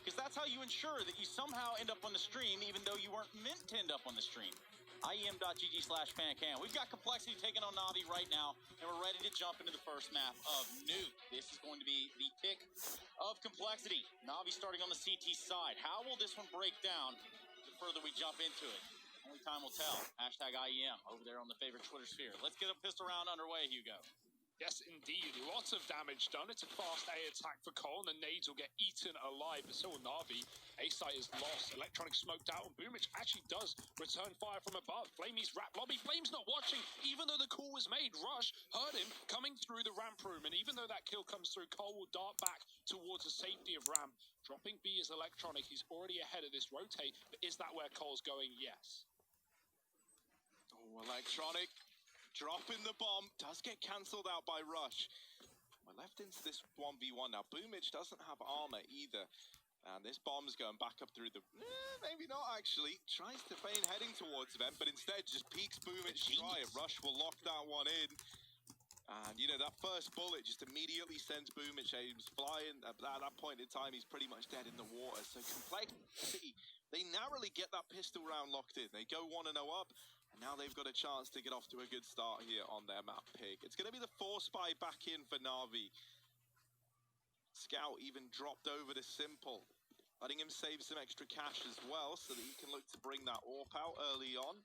because that's how you ensure that you somehow end up on the stream, even though you weren't meant to end up on the stream. IEM.GG/fancam. We've got Complexity taking on Navi right now, and we're ready to jump into the first map of Nuke. This is going to be the pick of Complexity. Navi starting on the CT side. How will this one break down the further we jump into it? Only time will tell. Hashtag IEM over there on the favorite Twitter sphere. Let's get a pistol round underway, Hugo. Yes, indeed. Lots of damage done. It's a fast A attack for Cole, and the nades will get eaten alive, but so will Navi. A-site is lost. Electronic smoked out, and Boomich actually does return fire from above. Flamey's wrap lobby. Flame's not watching, even though the call was made. Rush heard him coming through the ramp room, and even though that kill comes through, Cole will dart back towards the safety of ramp. Dropping B is Electronic. He's already ahead of this rotate, but is that where Cole's going? Yes. Oh, Electronic dropping the bomb, does get cancelled out by Rush. We're left into this 1v1 now. Boomich doesn't have armor either. And this bomb's going back up through the... maybe not, actually. Tries to feign heading towards them, but instead just peeks Boomich dry. Rush will lock that one in. And, you know, that first bullet just immediately sends Boomich aims flying. At that point in time, he's pretty much dead in the water. So Complexity, they narrowly get that pistol round locked in. They go 1-0 up. And now they've got a chance to get off to a good start here on their map pick. It's going to be the 4 spy back in for Navi. Scout even dropped over to Simple, letting him save some extra cash as well so that he can look to bring that AWP out early on.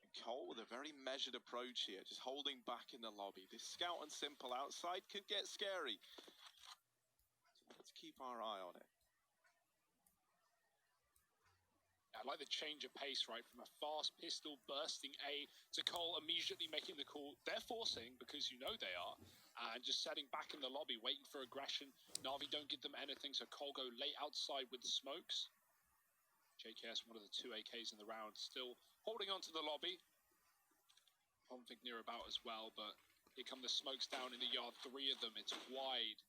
And Cole with a very measured approach here, just holding back in the lobby. This Scout and Simple outside could get scary. So let's keep our eye on it. I like the change of pace, right? From a fast pistol bursting A to Cole immediately making the call. They're forcing, because you know they are, and just setting back in the lobby, waiting for aggression. Navi don't give them anything, so Cole go late outside with the smokes. JKS, one of the 2 AKs in the round, still holding on to the lobby. Pomfig near about as well, but here come the smokes down in the yard. 3 of them, it's wide.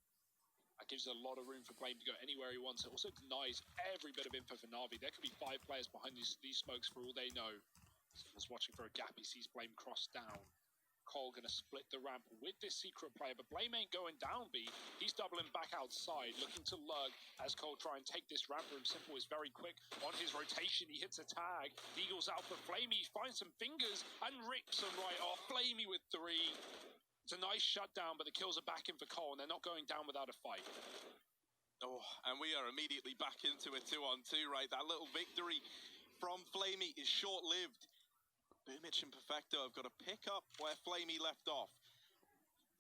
That gives a lot of room for Blame to go anywhere he wants. It also denies every bit of info for Navi. There could be 5 players behind these smokes for all they know. Someone's watching for a gap. He sees Blame cross down. Cole going to split the ramp with this secret player, but Blame ain't going down B. He's doubling back outside, looking to lurk as Cole try and take this ramp room. Simple is very quick on his rotation. He hits a tag. Eagles out for Flamey. He finds some fingers and rips them right off. Flamey with 3. It's a nice shutdown, but the kills are back in for Cole, and they're not going down without a fight. Oh, and we are immediately back into a 2-on-2, right? That little victory from Flamey is short-lived. Boomich and Perfecto have got to pick up where Flamey left off.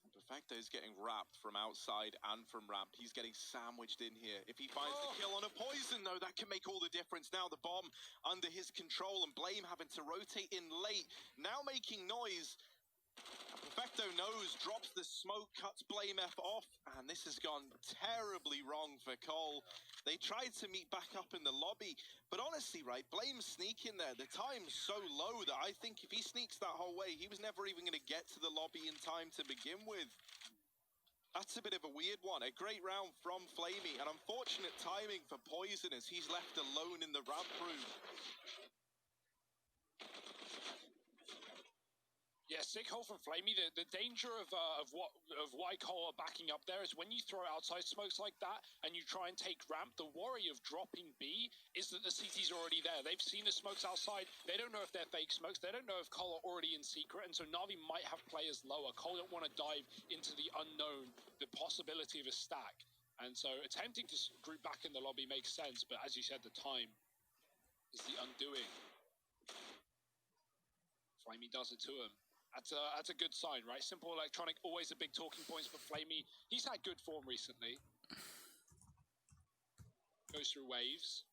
And Perfecto is getting wrapped from outside and from ramp. He's getting sandwiched in here. If he finds the kill on a poison, though, that can make all the difference. Now the bomb under his control, and Blame having to rotate in late. Now making noise. Perfecto knows, drops the smoke, cuts Blame F off, and this has gone terribly wrong for Cole. They tried to meet back up in the lobby, but honestly, right, Blame's sneaking there. The time's so low that I think if he sneaks that whole way, he was never even going to get to the lobby in time to begin with. That's a bit of a weird one. A great round from Flamey, and unfortunate timing for Poison as he's left alone in the ramp room. Yeah, sick hole from Flamey. The danger of why Cole are backing up there is when you throw outside smokes like that and you try and take ramp, the worry of dropping B is that the CT's already there. They've seen the smokes outside. They don't know if they're fake smokes. They don't know if Cole are already in secret, and so Navi might have players lower. Cole don't want to dive into the unknown, the possibility of a stack. And so attempting to group back in the lobby makes sense, but as you said, the time is the undoing. Flamey does it to him. That's a good sign, right? Simple Electronic, always a big talking points for Flamey. He's had good form recently. Goes through waves.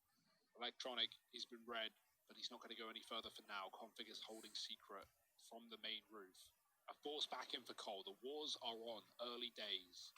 Electronic, he's been red, but he's not going to go any further for now. Config is holding secret from the main roof. A force back in for Cole. The wars are on. Early days.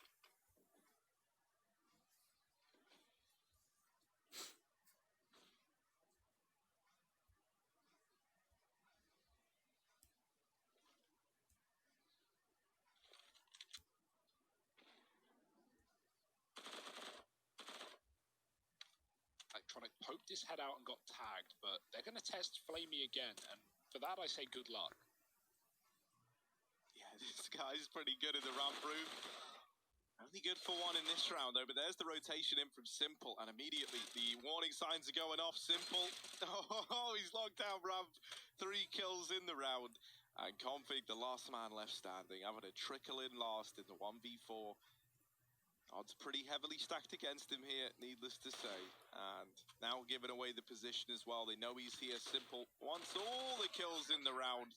Electronic poked his head out and got tagged, but they're going to test Flamey again, and for that I say good luck. Yeah, This guy's pretty good in the ramp room. Only good for one in this round, though, but there's the rotation in from Simple, and immediately the warning signs are going off. Simple, oh, he's locked down ramp. 3 kills in the round. And Config, the last man left standing, having a trickle in last in the 1v4. Odds pretty heavily stacked against him here, needless to say. And now giving away the position as well. They know he's here. Simple wants all the kills in the round,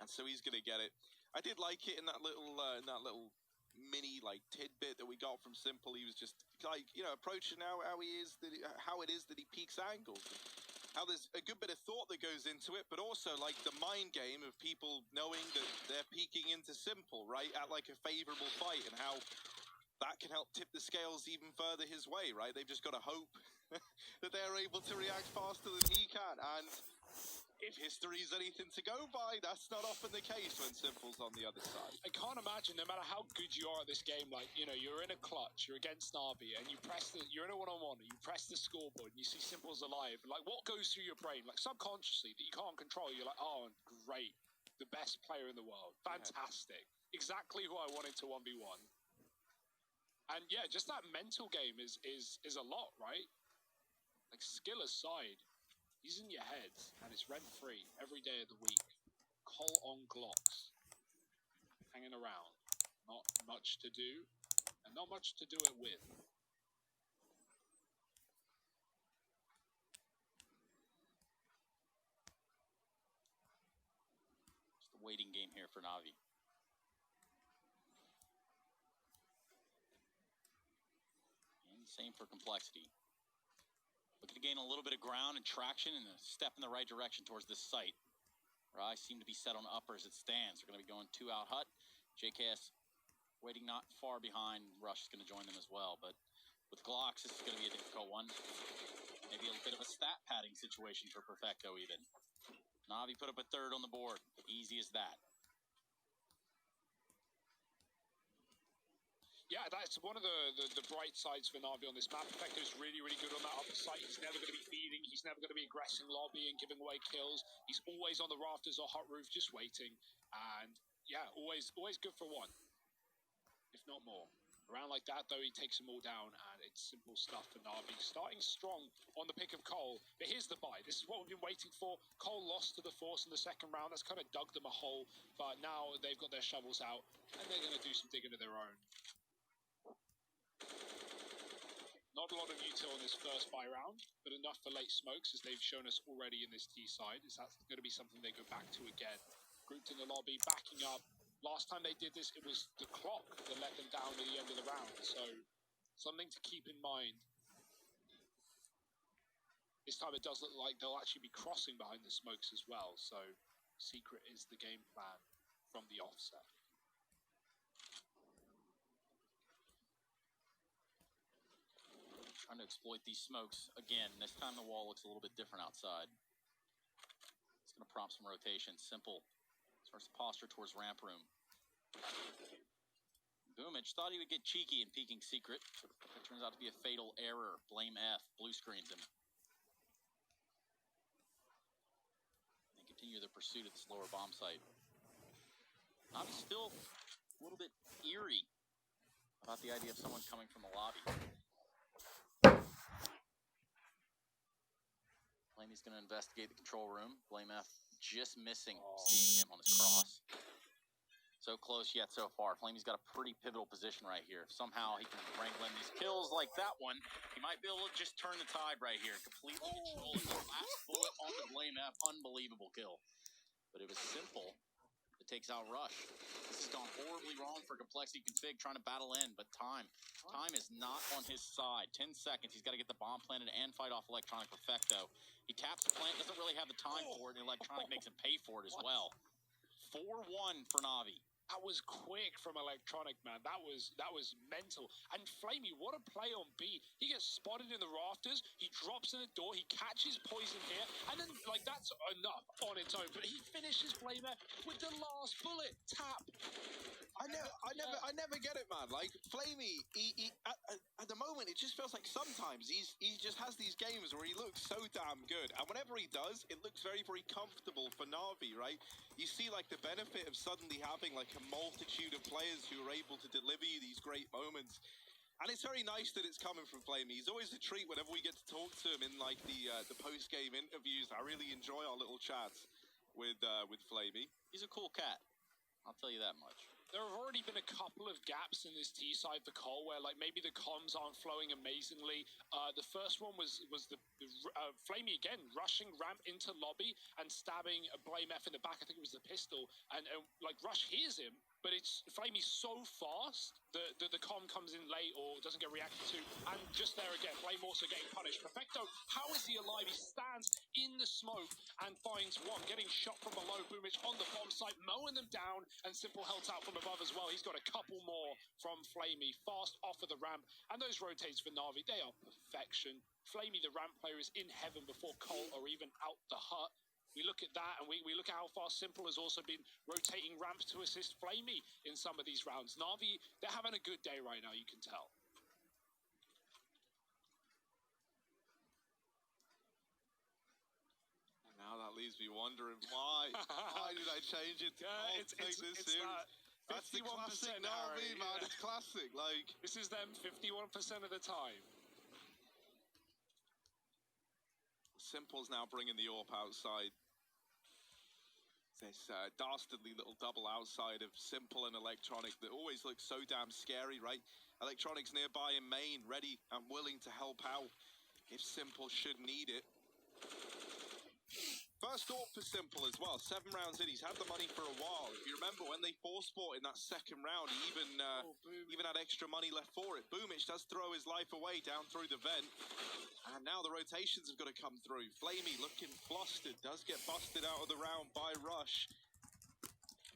and so he's going to get it. I did like it in that little mini tidbit that we got from Simple. He was just approaching how it is that he peaks angles, how there's a good bit of thought that goes into it, but also the mind game of people knowing that they're peeking into Simple right at a favorable fight, and how that can help tip the scales even further his way, right? They've just got to hope that they're able to react faster than he can. And if history's anything to go by, that's not often the case when Simple's on the other side. I can't imagine, no matter how good you are at this game, you're in a clutch, you're against Navi, and you're in a one-on-one, and you press the scoreboard, and you see Simple's alive. What goes through your brain? Subconsciously, that you can't control. You're like, oh, great. The best player in the world. Fantastic. Yeah. Exactly who I wanted to 1v1. And yeah, just that mental game is a lot, right? Skill aside, he's in your head, and it's rent-free every day of the week. Cole on Glocks. Hanging around. Not much to do, and not much to do it with. Just a waiting game here for Navi. And same for Complexity. Looking to gain a little bit of ground and traction and a step in the right direction towards this site. Rai seem to be set on upper as it stands. They're going to be going 2 out hut. JKS waiting not far behind. Rush is going to join them as well. But with Glocks, this is going to be a difficult one. Maybe a bit of a stat padding situation for Perfecto even. Navi put up a 3rd on the board. Easy as that. Yeah, that's one of the bright sides for Navi on this map. Perfecto's really, really good on that upper site. He's never going to be feeding. He's never going to be aggressing lobby and giving away kills. He's always on the rafters or hot roof just waiting. And yeah, always good for one, if not more. Around like that, though, he takes them all down, and it's simple stuff for Navi. Starting strong on the pick of Cole. But here's the buy. This is what we've been waiting for. Cole lost to the Force in the 2nd round. That's kind of dug them a hole. But now they've got their shovels out, and they're going to do some digging of their own. Not a lot of util on this first buy round, but enough for late smokes, as they've shown us already in this T side. Is that going to be something they go back to again? Grouped in the lobby, backing up. Last time they did this, it was the clock that let them down at the end of the round. So, something to keep in mind. This time it does look like they'll actually be crossing behind the smokes as well. So, secret is the game plan from the offset. Trying to exploit these smokes again. This time the wall looks a little bit different outside. It's going to prompt some rotation. Simple starts to posture towards ramp room. Boomich thought he would get cheeky in peeking secret. It turns out to be a fatal error. Blame F. Blue screens him. They continue their pursuit at this lower bomb site. Navi's still a little bit eerie about the idea of someone coming from the lobby. Flamey's going to investigate the control room. Blame F just missing seeing him on his cross. So close yet so far. Flamey's got a pretty pivotal position right here. If somehow he can wrangle in these kills like that one, he might be able to just turn the tide right here. Completely control it. The last bullet on the Blame F. Unbelievable kill. But it was Simple that takes out Rush. This has gone horribly wrong for Complexity Config trying to battle in, but time is not on his side. 10 seconds. He's got to get the bomb planted and fight off Electronic Perfecto. He taps the plant, doesn't really have the time for it, and Electronic makes him pay for it as well. 4-1 for Navi. That was quick from Electronic, man. That was mental. And Flamey, what a play on B. He gets spotted in the rafters. He drops in the door. He catches Poison here. And then, that's enough on its own. But he finishes Flamer with the last bullet. Tap. I never get it, man. Flamey, at at the moment, it just feels like sometimes he just has these games where he looks so damn good. And whenever he does, it looks very, very comfortable for Navi, right? You see, like, the benefit of suddenly having, like, a multitude of players who are able to deliver you these great moments. And it's very nice that it's coming from Flamey. He's always a treat whenever we get to talk to him in, like, the post-game interviews. I really enjoy our little chats with Flamey. He's a cool cat. I'll tell you that much. There have already been a couple of gaps in this T side for Cole where, like, maybe the comms aren't flowing amazingly. The first one was the Flamey again rushing ramp into lobby and stabbing Blame F in the back. I think it was the pistol, and like Rush hears him, but it's Flamey's so fast that the comm comes in late or doesn't get reacted to, and just there again, Flame also getting punished. Perfecto, how is he alive? He stands in the smoke and finds one, getting shot from below. Boomich on the bomb site, mowing them down, and Simple held out from above as well. He's got a couple more from Flamey, fast off of the ramp, and those rotates for Navi, they are perfection. Flamey, the ramp player, is in heaven before Cole or even out the hut. We look at that, and we look at how far Simple has also been rotating ramps to assist Flamey in some of these rounds. Navi, they're having a good day right now, you can tell. And now that leaves me wondering why. Why did I change it? It's That's the classic Navi, man. It's classic. Like, this is them 51% of the time. Simple's now bringing the AWP outside. This dastardly little double outside of Simple and Electronic that always looks so damn scary, right? Electronic's nearby in main, ready and willing to help out if Simple should need it. First AWP for Simple as well. 7 rounds in, he's had the money for a while. If you remember, when they force bought in that second round, he even had extra money left for it. Boomich does throw his life away down through the vent. And now the rotations have got to come through. Flamey looking flustered, does get busted out of the round by Rush.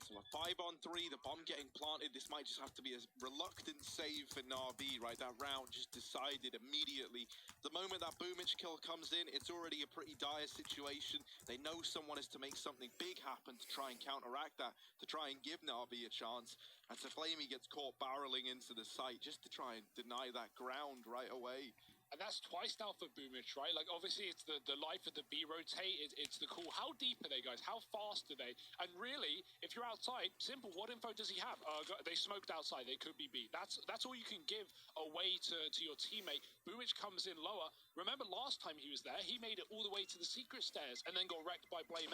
So a 5-on-3, the bomb getting planted. This might just have to be a reluctant save for Navi, right? That round just decided immediately. The moment that Boomich kill comes in, it's already a pretty dire situation. They know someone is to make something big happen to try and counteract that, to try and give Navi a chance. And so Flamey gets caught barreling into the site just to try and deny that ground right away. And that's twice now for Boomich, right? Like, obviously, it's the life of the B rotate. It's the cool. How deep are they, guys? How fast are they? And really, if you're outside, Simple, what info does he have? They smoked outside. They could be B. That's all you can give away to your teammate. Boomich comes in lower. Remember last time he was there, he made it all the way to the secret stairs and then got wrecked by Blame